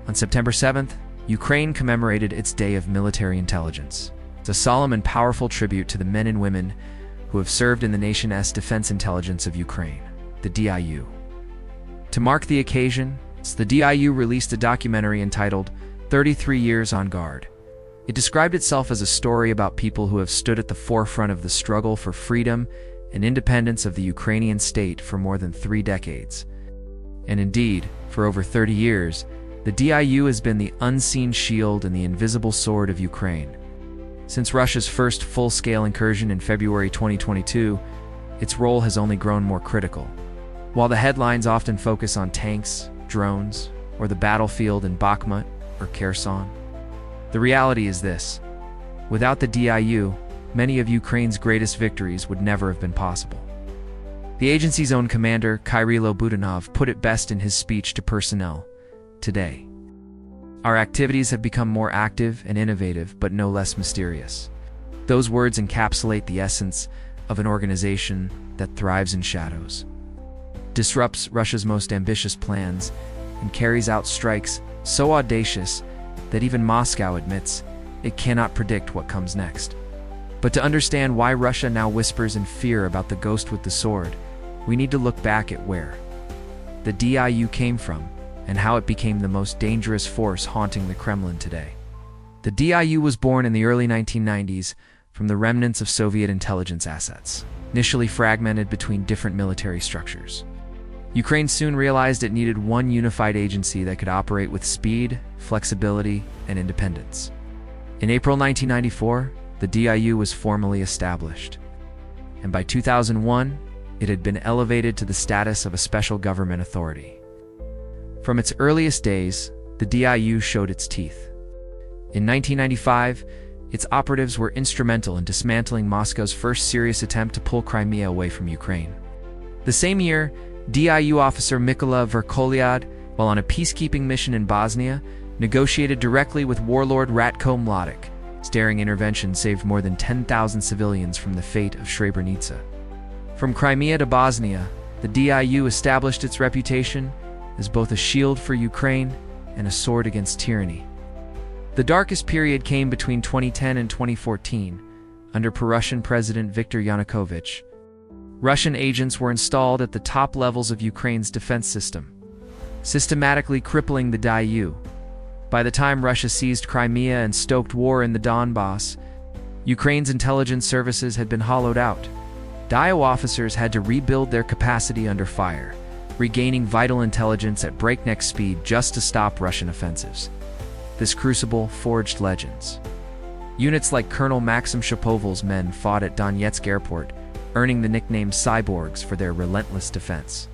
On September 7th, Ukraine commemorated its Day of Military Intelligence. It's a solemn and powerful tribute to the men and women who have served in the nation's defense intelligence of Ukraine, the DIU. To mark the occasion, the DIU released a documentary entitled 33 Years on Guard. It described itself as a story about people who have stood at the forefront of the struggle for freedom and independence of the Ukrainian state for more than 3 decades. And indeed, for over 30 years, the DIU has been the unseen shield and the invisible sword of Ukraine. Since Russia's first full-scale incursion in February 2022, its role has only grown more critical. While the headlines often focus on tanks, drones, or the battlefield in Bakhmut or Kherson, the reality is this: without the DIU, many of Ukraine's greatest victories would never have been possible. The agency's own commander, Kyrylo Budanov, put it best in his speech to personnel today. Our activities have become more active and innovative, but no less mysterious. Those words encapsulate the essence of an organization that thrives in shadows, disrupts Russia's most ambitious plans, and carries out strikes so audacious that even Moscow admits it cannot predict what comes next. But to understand why Russia now whispers in fear about the ghost with the sword, we need to look back at where the DIU came from and how it became the most dangerous force haunting the Kremlin today. The DIU was born in the early 1990s from the remnants of Soviet intelligence assets, initially fragmented between different military structures. Ukraine soon realized it needed one unified agency that could operate with speed, flexibility, and independence. In April 1994, the DIU was formally established, and by 2001, it had been elevated to the status of a special government authority. From its earliest days, the DIU showed its teeth. In 1995, its operatives were instrumental in dismantling Moscow's first serious attempt to pull Crimea away from Ukraine. The same year, DIU officer Mykola Verkholyad, while on a peacekeeping mission in Bosnia, negotiated directly with warlord Ratko Mladic. His daring intervention saved more than 10,000 civilians from the fate of Srebrenica. From Crimea to Bosnia, the DIU established its reputation as both a shield for Ukraine and a sword against tyranny. The darkest period came between 2010 and 2014, under Russian President Viktor Yanukovych. Russian agents were installed at the top levels of Ukraine's defense system, systematically crippling the DIU. By the time Russia seized Crimea and stoked war in the Donbass, Ukraine's intelligence services had been hollowed out. DIU officers had to rebuild their capacity under fire, regaining vital intelligence at breakneck speed just to stop Russian offensives. This crucible forged legends. Units like Colonel Maxim Shapoval's men fought at Donetsk airport, earning the nickname cyborgs for their relentless defense.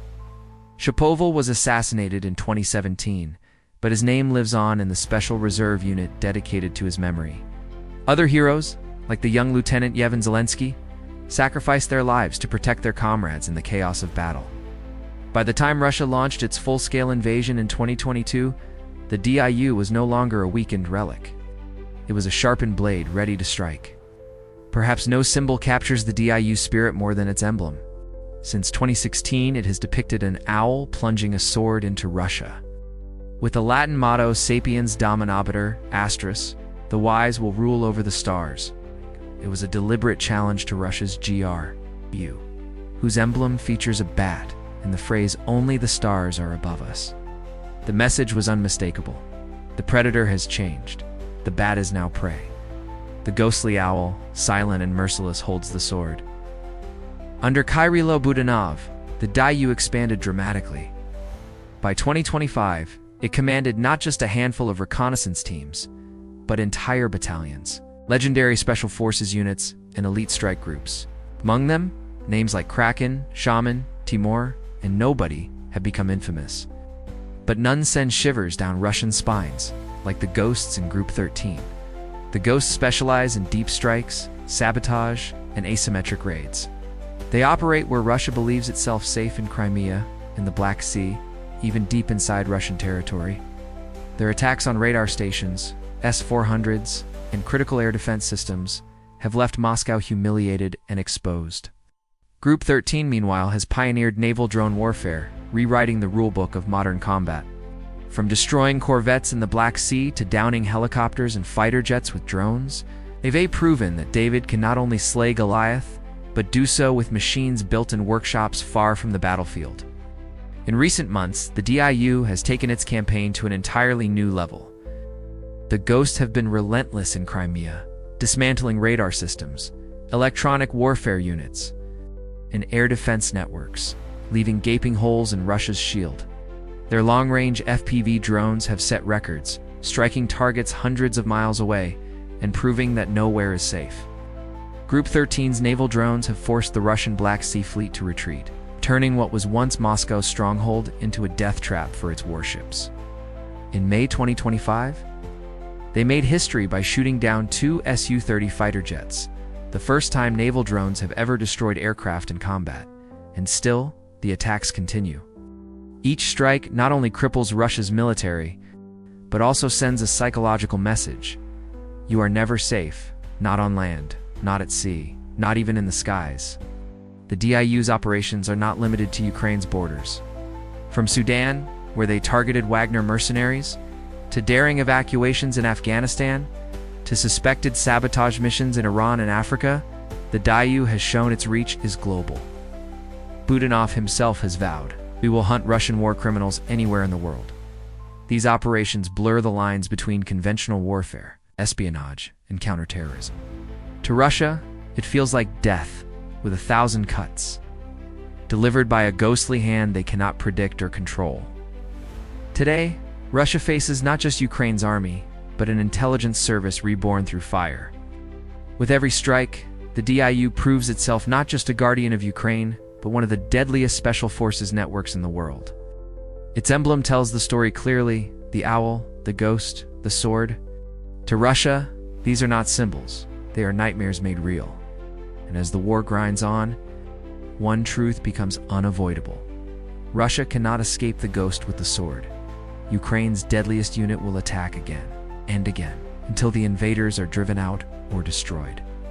Shapoval was assassinated in 2017, but his name lives on in the Special Reserve Unit dedicated to his memory. Other heroes, like the young Lieutenant Yevhen Zelensky, sacrificed their lives to protect their comrades in the chaos of battle. By the time Russia launched its full-scale invasion in 2022, the DIU was no longer a weakened relic. It was a sharpened blade ready to strike. Perhaps no symbol captures the DIU spirit more than its emblem. Since 2016, it has depicted an owl plunging a sword into Russia. With the Latin motto Sapiens Dominabiter, asterisk, the wise will rule over the stars, it was a deliberate challenge to Russia's GRU, whose emblem features a bat and the phrase "only the stars are above us." The message was unmistakable. The predator has changed. The bat is now prey. The ghostly owl, silent and merciless, holds the sword. Under Kyrylo Budanov, the DIU expanded dramatically. By 2025, it commanded not just a handful of reconnaissance teams, but entire battalions, legendary special forces units, and elite strike groups. Among them, names like Kraken, Shaman, Timur, and Nobody have become infamous. But none send shivers down Russian spines, like the Ghosts in Group 13. The Ghosts specialize in deep strikes, sabotage, and asymmetric raids. They operate where Russia believes itself safe: in Crimea, in the Black Sea, even deep inside Russian territory. Their attacks on radar stations, S-400s, and critical air defense systems have left Moscow humiliated and exposed. Group 13, meanwhile, has pioneered naval drone warfare, rewriting the rulebook of modern combat. From destroying corvettes in the Black Sea to downing helicopters and fighter jets with drones, they've proven that David can not only slay Goliath, but do so with machines built in workshops far from the battlefield. In recent months, the DIU has taken its campaign to an entirely new level. The Ghosts have been relentless in Crimea, dismantling radar systems, electronic warfare units, and air defense networks, leaving gaping holes in Russia's shield. Their long-range FPV drones have set records, striking targets hundreds of miles away and proving that nowhere is safe. Group 13's naval drones have forced the Russian Black Sea Fleet to retreat, turning what was once Moscow's stronghold into a death trap for its warships. In May 2025, they made history by shooting down 2 Su-30 fighter jets, the first time naval drones have ever destroyed aircraft in combat, and still, the attacks continue. Each strike not only cripples Russia's military, but also sends a psychological message. You are never safe, not on land, not at sea, not even in the skies. The DIU's operations are not limited to Ukraine's borders. From Sudan, where they targeted Wagner mercenaries, to daring evacuations in Afghanistan, to suspected sabotage missions in Iran and Africa, the DIU has shown its reach is global. Budanov himself has vowed, "We will hunt Russian war criminals anywhere in the world." These operations blur the lines between conventional warfare, espionage, and counterterrorism. To Russia, it feels like death, with 1,000 cuts, delivered by a ghostly hand they cannot predict or control. Today, Russia faces not just Ukraine's army, but an intelligence service reborn through fire. With every strike, the DIU proves itself not just a guardian of Ukraine, but one of the deadliest special forces networks in the world. Its emblem tells the story clearly: the owl, the ghost, the sword. To Russia, these are not symbols, they are nightmares made real. And as the war grinds on, one truth becomes unavoidable. Russia cannot escape the ghost with the sword. Ukraine's deadliest unit will attack again and again, until the invaders are driven out or destroyed.